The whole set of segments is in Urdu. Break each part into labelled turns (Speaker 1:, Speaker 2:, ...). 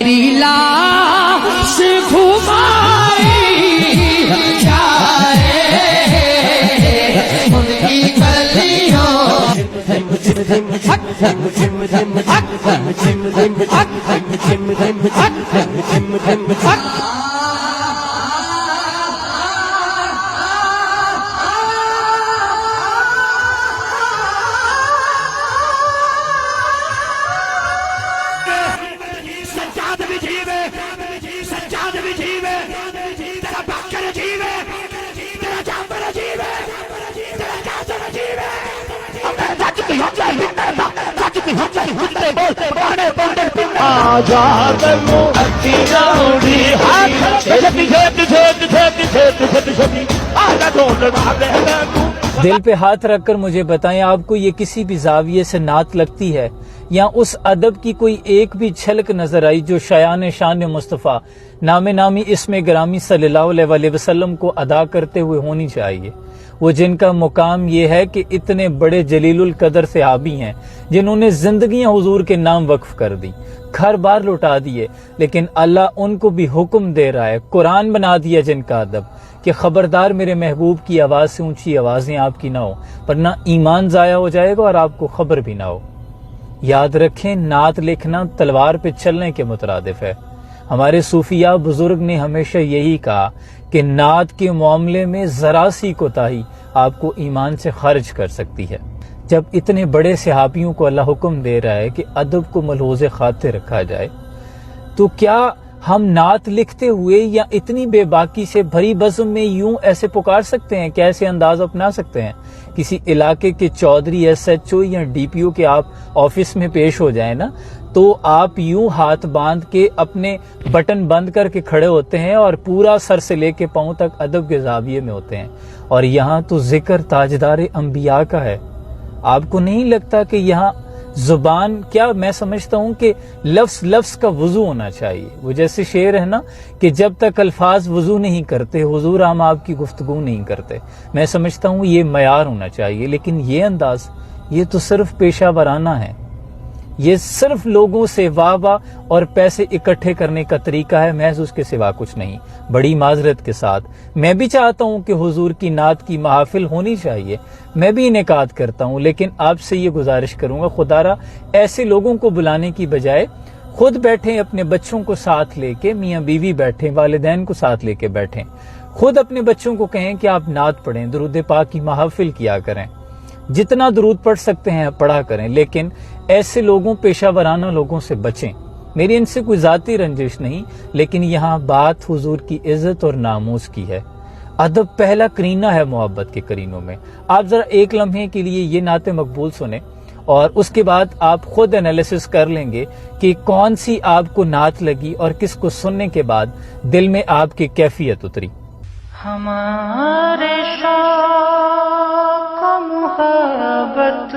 Speaker 1: میری لاش گھمائی جائے ان کی گلیوں
Speaker 2: دل پہ ہاتھ رکھ کر مجھے بتائیں، آپ کو یہ کسی بھی زاویے سے نعت لگتی ہے یا اس ادب کی کوئی ایک بھی چھلک نظر آئی جو شایان شان مصطفیٰ نام نامی اسم گرامی صلی اللہ علیہ وسلم کو ادا کرتے ہوئے ہونی چاہیے؟ وہ جن کا مقام یہ ہے کہ اتنے بڑے جلیل القدر صحابی ہیں جنہوں نے زندگیاں حضور کے نام وقف کر دی، گھر بار لٹا دیے، لیکن اللہ ان کو بھی حکم دے رہا ہے، قرآن بنا دیا جن کا ادب کہ خبردار میرے محبوب کی آواز سے اونچی آوازیں آپ کی نہ ہو، ورنہ ایمان ضائع ہو جائے گا اور آپ کو خبر بھی نہ ہو۔ یاد رکھیں، نعت لکھنا تلوار پہ چلنے کے مترادف ہے۔ ہمارے صوفیاء بزرگ نے ہمیشہ یہی کہا کہ نعت کے معاملے میں ذرا سی کوتاہی آپ کو ایمان سے خارج کر سکتی ہے۔ جب اتنے بڑے صحابیوں کو اللہ حکم دے رہا ہے کہ ادب کو ملحوظ خاطر رکھا جائے، تو کیا ہم نعت لکھتے ہوئے یا اتنی بے باکی سے بھری بزم میں یوں ایسے پکار سکتے ہیں، کیسے انداز اپنا سکتے ہیں؟ کسی علاقے کے چودھری، ایس ایچ او یا ڈی پی او کے آپ آفس میں پیش ہو جائیں نا، تو آپ یوں ہاتھ باندھ کے اپنے بٹن بند کر کے کھڑے ہوتے ہیں اور پورا سر سے لے کے پاؤں تک ادب کے زاویے میں ہوتے ہیں، اور یہاں تو ذکر تاجدار انبیاء کا ہے۔ آپ کو نہیں لگتا کہ یہاں زبان، کیا میں سمجھتا ہوں کہ لفظ لفظ کا وضو ہونا چاہیے؟ وہ جیسے شعر ہے نا کہ جب تک الفاظ وضو نہیں کرتے حضور ہم آپ کی گفتگو نہیں کرتے، میں سمجھتا ہوں یہ معیار ہونا چاہیے۔ لیکن یہ انداز، یہ تو صرف پیشہ ورانہ ہے، یہ صرف لوگوں سے واہ واہ اور پیسے اکٹھے کرنے کا طریقہ ہے، محض اس کے سوا کچھ نہیں۔ بڑی معذرت کے ساتھ میں بھی چاہتا ہوں کہ حضور کی نعت کی محافل ہونی چاہیے، میں بھی انعقاد کرتا ہوں، لیکن آپ سے یہ گزارش کروں گا خدا را ایسے لوگوں کو بلانے کی بجائے خود بیٹھیں، اپنے بچوں کو ساتھ لے کے، میاں بیوی بیٹھیں، والدین کو ساتھ لے کے بیٹھیں، خود اپنے بچوں کو کہیں کہ آپ نعت پڑھیں، درود پاک کی محافل کیا کریں، جتنا درود پڑھ سکتے ہیں پڑھا کریں، لیکن ایسے لوگوں، پیشہ ورانہ لوگوں سے بچیں۔ میری ان سے کوئی ذاتی رنجش نہیں، لیکن یہاں بات حضور کی عزت اور ناموس کی ہے۔ ادب پہلا کرینہ ہے محبت کے کرینوں میں۔ آپ ذرا ایک لمحے کے لیے یہ نعت مقبول سنیں اور اس کے بعد آپ خود انالیسس کر لیں گے کہ کون سی آپ کو نعت لگی اور کس کو سننے کے بعد دل میں آپ کی کیفیت اتری۔
Speaker 3: ہمارے شوق و محبت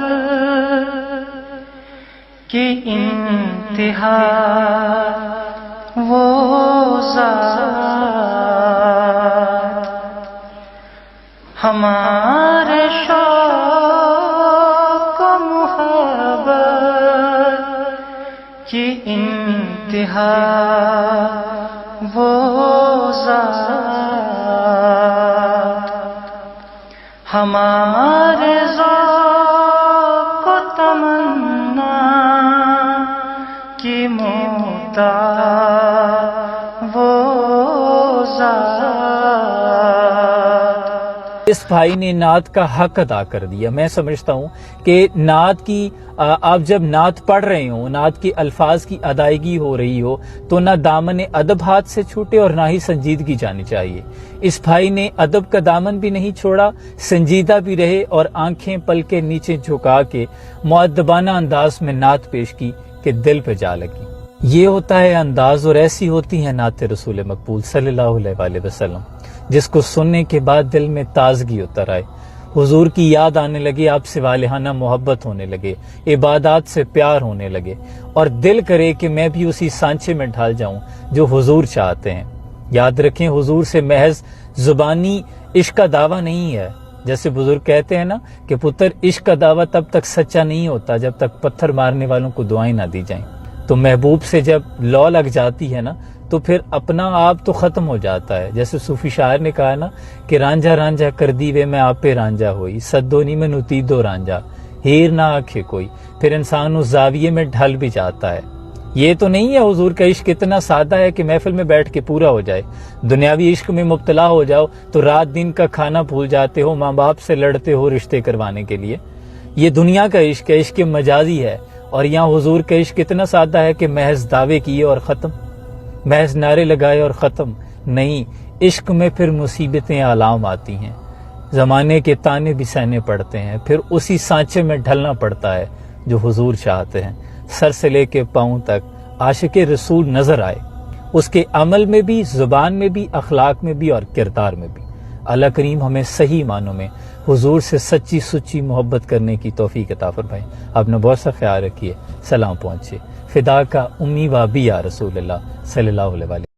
Speaker 3: کی انتہا وہ ذات، ہمارے شوق و محبت کی انتہا وہ ذات، ہمارے ذوق و تمنا کی محتاج وہ ذات۔
Speaker 2: اس بھائی نے نعت کا حق ادا کر دیا۔ میں سمجھتا ہوں کہ نعت کی، آپ جب نعت پڑھ رہے ہوں، نعت کے الفاظ کی ادائیگی ہو رہی ہو، تو نہ دامن ادب ہاتھ سے چھوٹے اور نہ ہی سنجیدگی جانی چاہیے۔ اس بھائی نے ادب کا دامن بھی نہیں چھوڑا، سنجیدہ بھی رہے اور آنکھیں پلکیں نیچے جھکا کے مؤدبانہ انداز میں نعت پیش کی کہ دل پہ جا لگی۔ یہ ہوتا ہے انداز، اور ایسی ہوتی ہے نعت رسول مقبول صلی اللہ علیہ وآلہ وسلم، جس کو سننے کے بعد دل میں تازگی اتر آئے، حضور کی یاد آنے لگے، آپ سے والہانہ محبت ہونے لگے، عبادات سے پیار ہونے لگے، اور دل کرے کہ میں بھی اسی سانچے میں ڈھال جاؤں جو حضور چاہتے ہیں۔ یاد رکھیں، حضور سے محض زبانی عشق کا دعویٰ نہیں ہے، جیسے بزرگ کہتے ہیں نا کہ پتر عشق کا دعویٰ تب تک سچا نہیں ہوتا جب تک پتھر مارنے والوں کو دعائیں نہ دی جائیں۔ تو محبوب سے جب لو لگ جاتی ہے نا تو پھر اپنا آپ تو ختم ہو جاتا ہے. جیسے صوفی شاعر نے کہا نا کہ رانجھا رانجھا کر دی وے میں آپ پہ رانجھا ہوئی, سدو نہیں میں نتی دو رانجھا, ہیر نہ آکھے کوئی. پھر انسان اس زاویے میں ڈھل بھی جاتا ہے. یہ تو نہیں ہے حضور کا عشق اتنا سادہ ہے کہ محفل میں بیٹھ کے پورا ہو جائے. دنیاوی عشق میں مبتلا ہو جاؤ تو رات دن کا کھانا بھول جاتے ہو, ماں باپ سے لڑتے ہو رشتے کروانے کے لیے. یہ دنیا کا عشق ہے, عشق مجازی ہے. اور یہاں حضور کا عشق اتنا سادہ ہے کہ محض دعوے کیے اور ختم, محض نعرے لگائے اور ختم. نہیں, عشق میں پھر مصیبتیں عالم آتی ہیں, زمانے کے تانے بھی سہنے پڑتے ہیں. پھر اسی سانچے میں ڈھلنا پڑتا ہے جو حضور چاہتے ہیں. سر سے لے کے پاؤں تک عاشق رسول نظر آئے, اس کے عمل میں بھی, زبان میں بھی, اخلاق میں بھی اور کردار میں بھی. اللہ کریم ہمیں صحیح معنوں میں حضور سے سچی سچی محبت کرنے کی توفیق عطا فرمائے. اپنا بہت سا خیال رکھیے. سلام پہنچے. فدا کا امی و ابی یا رسول اللہ صلی اللہ علیہ وسلم.